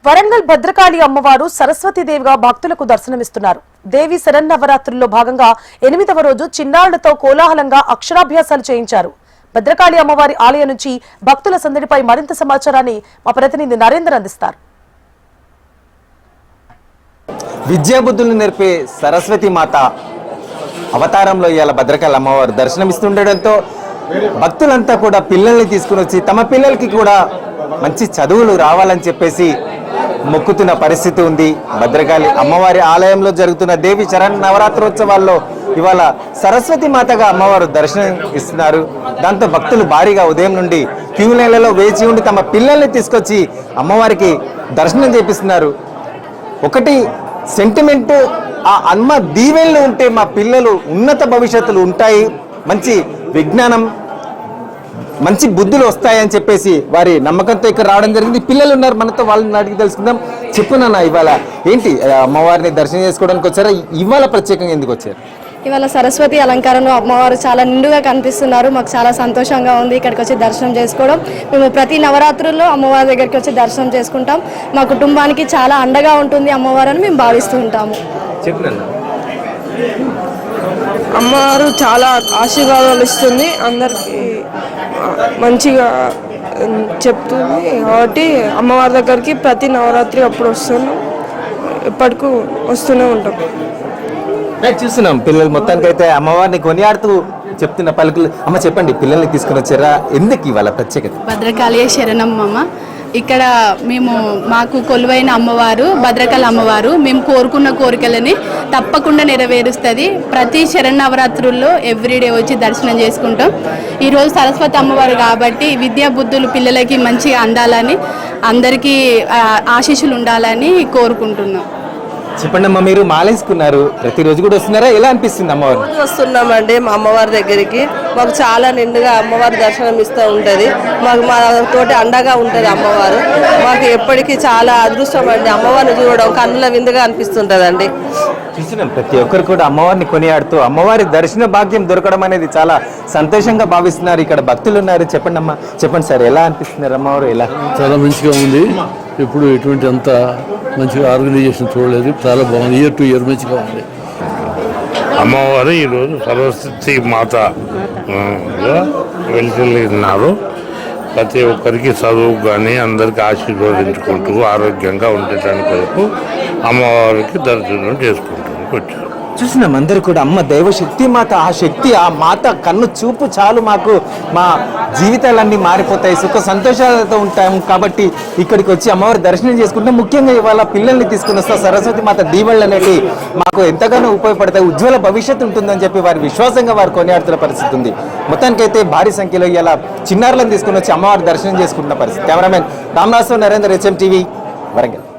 వరంగల్ భద్రకాళి అమ్మవారు సరస్వతీదేవిగా భక్తులకు దర్శనమిస్తున్నారు. దేవి శరన్నవరాత్రుల్లో భాగంగా 8వ రోజు చిన్నారులతో కోలాహలంగా అక్షరాభ్యాసాలు చేయించారు. భద్రకాళి అమ్మవారి ఆలయం నుంచి భక్తుల సందడిపై మరింత సమాచారాన్ని మా ప్రతినిధి నరేంద్ర అందిస్తారు. విద్యాబుద్ధులు నేర్పే సరస్వతి మాత అవతారంలో ఇవాళ భద్రకాళి అమ్మవారు దర్శనమిస్తుండడంతో భక్తులంతా కూడా పిల్లల్ని తీసుకుని వచ్చి తమ పిల్లలకి కూడా మంచి చదువులు రావాలని చెప్పేసి మొక్కుతున్న పరిస్థితి ఉంది. భద్రకాళి అమ్మవారి ఆలయంలో జరుగుతున్న దేవి శరణ్ నవరాత్రోత్సవాల్లో ఇవాళ సరస్వతి మాతగా అమ్మవారు దర్శనం ఇస్తున్నారు. దాంతో భక్తులు భారీగా ఉదయం నుండి క్యూ లైన్లలో వేచి ఉండి తమ పిల్లల్ని తీసుకొచ్చి అమ్మవారికి దర్శనం చేపిస్తున్నారు. ఒకటి సెంటిమెంట్, ఆ అమ్మ దీవెనలు ఉంటే మా పిల్లలు ఉన్నత భవిష్యత్తులు ఉంటాయి, మంచి విజ్ఞానం మంచి బుద్ధులు వస్తాయని చెప్పేసి వారి నమ్మకంతో ఇక్కడ రావడం జరిగింది. పిల్లలు ఉన్నారు మనతో, వాళ్ళని అడిగి తెలుసుకుందాం. చెప్పునన్నా, ఇవాళ ఏంటి అమ్మవారిని దర్శనం చేసుకోవడానికి వచ్చారా? ఇవాళ ప్రత్యేకంగా ఎందుకు వచ్చారు? ఇవాళ సరస్వతి అలంకారంలో అమ్మవారు చాలా నిండుగా కనిపిస్తున్నారు. మాకు చాలా సంతోషంగా ఉంది ఇక్కడికి వచ్చి దర్శనం చేసుకోవడం. మేము ప్రతి నవరాత్రుల్లో అమ్మవారి దగ్గరికి వచ్చి దర్శనం చేసుకుంటాం. మా కుటుంబానికి చాలా అండగా ఉంటుంది అమ్మవారు అని మేము భావిస్తూ ఉంటాము. చెప్పునన్నా. అమ్మవారు చాలా ఆశీర్వాదాలు ఇస్తుంది, అందరికీ మంచిగా చెప్తుంది కాబట్టి అమ్మవారి దగ్గరికి ప్రతి నవరాత్రి అప్పుడు వస్తున్నాం, ఎప్పటికీ వస్తూనే ఉంటాం. చూస్తున్నాం పిల్లలు మొత్తానికి అయితే అమ్మవారిని కొనియాడుతూ చెప్తున్న పలుకులు. అమ్మ చెప్పండి, పిల్లల్ని తీసుకుని వచ్చారా? ఎందుకు ఇవాళ ప్రత్యేకత? భద్రకాళి శరణమ్మ. ఇక్కడ మాకు కొలువైన అమ్మవారు భద్రకాళి అమ్మవారు మేము కోరుకున్న కోరికలని తప్పకుండా నెరవేరుస్తుంది. ప్రతి శరన్నవరాత్రుల్లో ఎవ్రీడే వచ్చి దర్శనం చేసుకుంటాం. ఈరోజు సరస్వతి అమ్మవారు కాబట్టి విద్యా బుద్ధులు పిల్లలకి మంచిగా అందాలని, అందరికీ ఆశీస్సులు ఉండాలని కోరుకుంటున్నాం. చెప్పండి అమ్మ, మీరు మాలేసుకున్నారు, ప్రతిరోజు కూడా వస్తున్నారా? ఎలా అనిపిస్తుంది అమ్మవారు? వస్తున్నామండి మా అమ్మవారి దగ్గరికి. మాకు చాలా నిండుగా అమ్మవారి దర్శనం ఇస్తూ ఉంటుంది. మా తోటి అండగా ఉంటుంది అమ్మవారు. మాకు ఎప్పటికీ చాలా అదృష్టం అండి అమ్మవారిని చూడడం, కన్నుల విందుగా అనిపిస్తుంటుందండి. చూస్తున్నాం ప్రతి ఒక్కరు కూడా అమ్మవారిని కొనియాడుతూ అమ్మవారి దర్శన భాగ్యం దొరకడం అనేది చాలా సంతోషంగా భావిస్తున్నారు. ఇక్కడ భక్తులు ఉన్నారు. చెప్పండి అమ్మ, చెప్పండి సార్, ఎలా అనిపిస్తున్నారు అమ్మవారు? ఎలా? చాలా మంచిగా ఉంది. ఎప్పుడు ఎటువంటి అంత మంచిగా ఆర్గనైజేషన్ చూడలేదు, చాలా బాగుంది. ఇయర్ టు ఇయర్ మంచిగా ఉంది. అమ్మవారు ఈరోజు సరస్వతి మాత వెళ్తున్నారు. ప్రతి ఒక్కరికి చదువు కానీ అందరికీ ఆశీర్వదించుకుంటూ ఆరోగ్యంగా ఉండటానికి కొరకు అమ్మవారికి దర్శనం చేసుకుంటానికి వచ్చారు. చూసినాం అందరూ కూడా అమ్మ దైవశక్తి మాత, ఆ శక్తి, ఆ మాత కన్ను చూపు చాలు మాకు మా జీవితాలన్నీ మారిపోతాయి, సుఖ సంతోషాలతో ఉంటాము. కాబట్టి ఇక్కడికి వచ్చి అమ్మవారి దర్శనం చేసుకుంటాం. ముఖ్యంగా ఇవాళ పిల్లల్ని తీసుకుని వస్తా సరస్వతి మాత దీవెళ్ళు అనేవి మాకు ఎంతగానో ఉపయోగపడతాయి, ఉజ్వల భవిష్యత్తు ఉంటుందని చెప్పి వారి విశ్వాసంగా వారు కొనియాడుతున్న పరిస్థితి ఉంది. మొత్తానికైతే భారీ సంఖ్యలో ఇలా చిన్నారులను తీసుకుని వచ్చి అమ్మవారి దర్శనం చేసుకుంటున్న పరిస్థితి. Cameraman Ramnath, Narender, HM TV, Warangal.